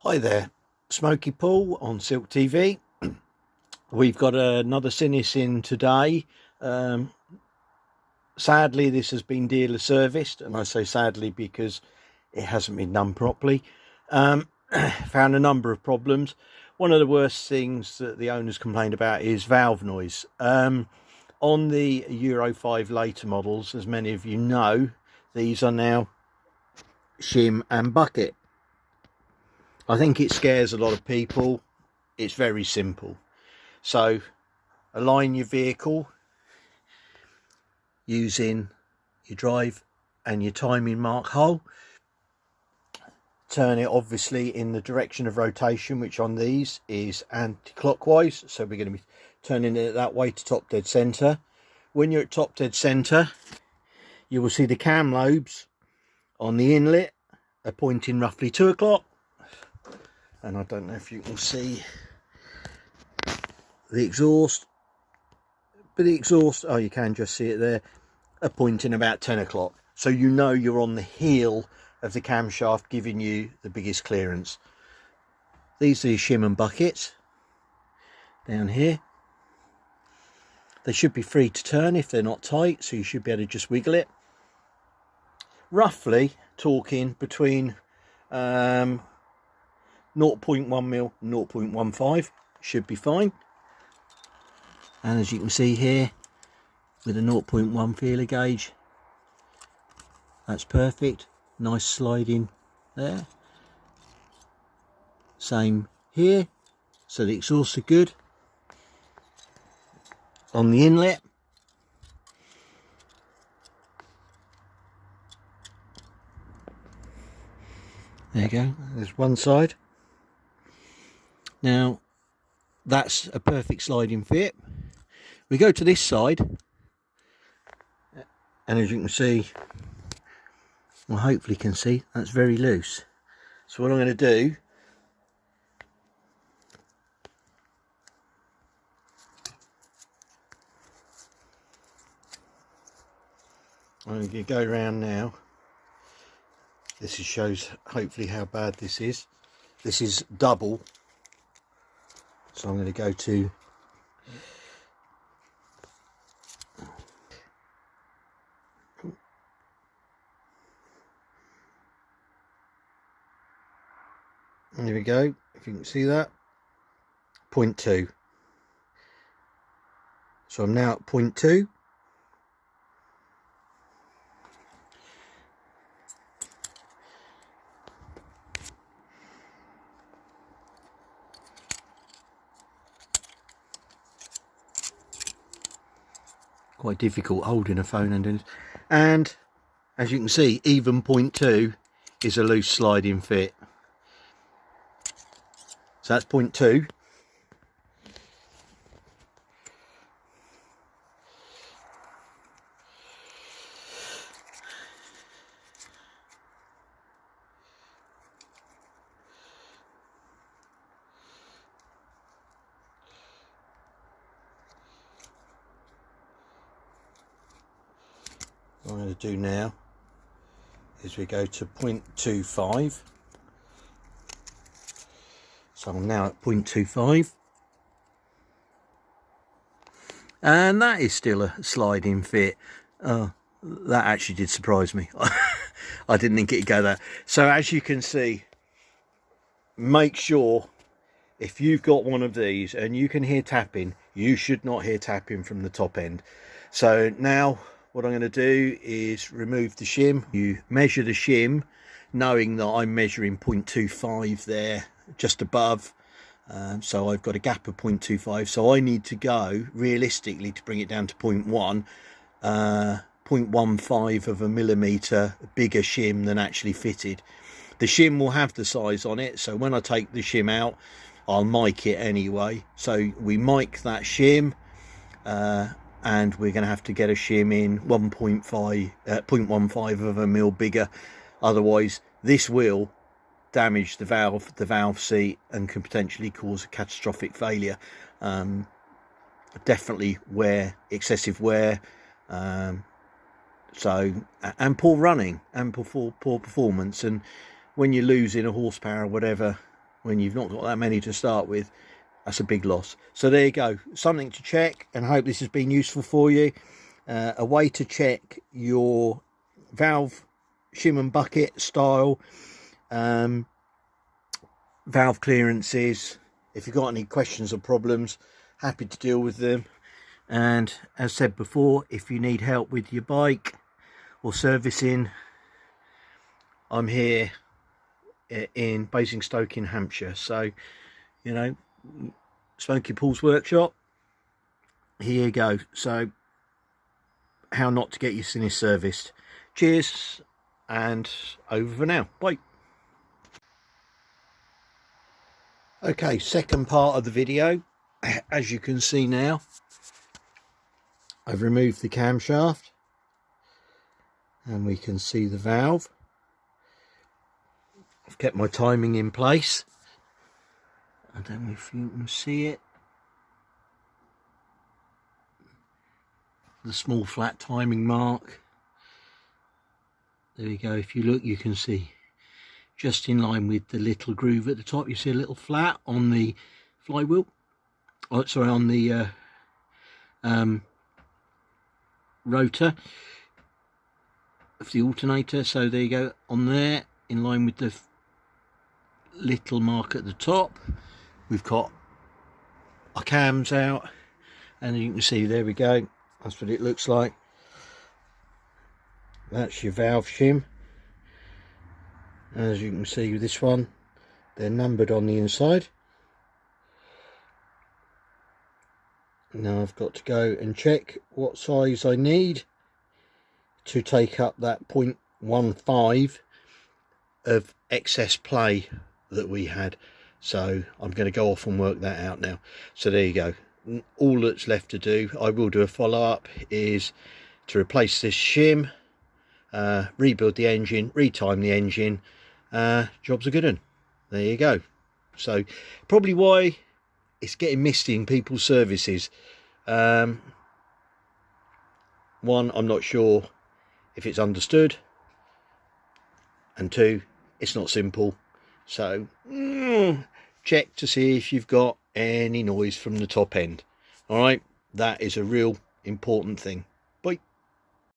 Hi there, Smoky Paul on Silk TV. We've got another Sinnis in today. Sadly, this has been dealer serviced, and I say sadly because it hasn't been done properly. Found a number of problems. One of the worst things that the owners complained about is valve noise. On the Euro 5 later models, as many of you know, these are now shim and bucket. I think it scares a lot of people. It's very simple. So align your vehicle using your drive and your timing mark hole. Turn it obviously in the direction of rotation, which on these is anti-clockwise. So we're going to be turning it that way to top dead center. When you're at top dead center, you will see the cam lobes on the inlet are pointing roughly 2 o'clock. And I don't know if you can see the exhaust, but the exhaust, oh, you can just see it there, are pointing about 10 o'clock. So you know you're on the heel of the camshaft, giving you the biggest clearance. These are your shim and buckets down here. They should be free to turn if they're not tight, so you should be able to just wiggle it. Roughly talking between 0.1 mil, 0.15 should be fine. And as you can see here with a 0.1 feeler gauge, that's perfect. Nice sliding there. Same here, so the exhausts are good. On the inlet, there you go, there's one side. Now that's a perfect sliding fit. We go to this side, and as you can see, well, hopefully you can see, that's very loose. So what I'm going to do, I'm going to go around now. This shows hopefully how bad this is. This is double. So I'm going to go to there we go, if you can see that, 0.2. So I'm now at 0.2. Quite difficult holding a phone and doing this. And as you can see, even 0.2 is a loose sliding fit. So that's 0.2. What I'm going to do now is we go to 0.25. So I'm now at 0.25. And that is still a sliding fit. That actually did surprise me. I didn't think it'd go there. So as you can see, make sure if you've got one of these and you can hear tapping, you should not hear tapping from the top end. So now what I'm going to do is remove the shim. You measure the shim, knowing that I'm measuring 0.25 there, just above. So I've got a gap of 0.25. So I need to go, realistically, to bring it down to 0.1, 0.15 of a millimetre bigger shim than actually fitted. The shim will have the size on it, so when I take the shim out, I'll mic it anyway. So we mic that shim, and we're going to have to get a shim in 0.15 of a mil bigger. Otherwise this will damage the valve seat and can potentially cause a catastrophic failure. Definitely excessive wear, so, and poor running and poor performance. And when you're losing a horsepower or whatever, when you've not got that many to start with, that's a big loss. So there you go, something to check, and I hope this has been useful for you. A way to check your valve shim and bucket style, valve clearances. If you've got any questions or problems, happy to deal with them. And as said before, if you need help with your bike or servicing, I'm here in Basingstoke in Hampshire. So, you know, Smoky Paul's workshop, here you go. So how not to get your Sinnis serviced. Cheers, and over for now. Bye. Okay, second part of the video. As you can see now, I've removed the camshaft and we can see the valve. I've kept my timing in place. I don't know if you can see it. The small flat timing mark. There we go. If you look, you can see just in line with the little groove at the top. You see a little flat on the flywheel. Oh, sorry, on the rotor of the alternator. So there you go, on there, in line with the little mark at the top. We've got our cams out, and you can see, there we go, that's what it looks like. That's your valve shim. As you can see with this one, they're numbered on the inside. Now I've got to go and check what size I need to take up that 0.15 of excess play that we had. So I'm going to go off and work that out now. So there you go. All that's left to do, I will do a follow-up, is to replace this shim, rebuild the engine, retime the engine. Job's a good one. There you go. So probably why it's getting misty in people's services. One, I'm not sure if it's understood, and two, it's not simple. So check to see if you've got any noise from the top end. All right, that is a real important thing.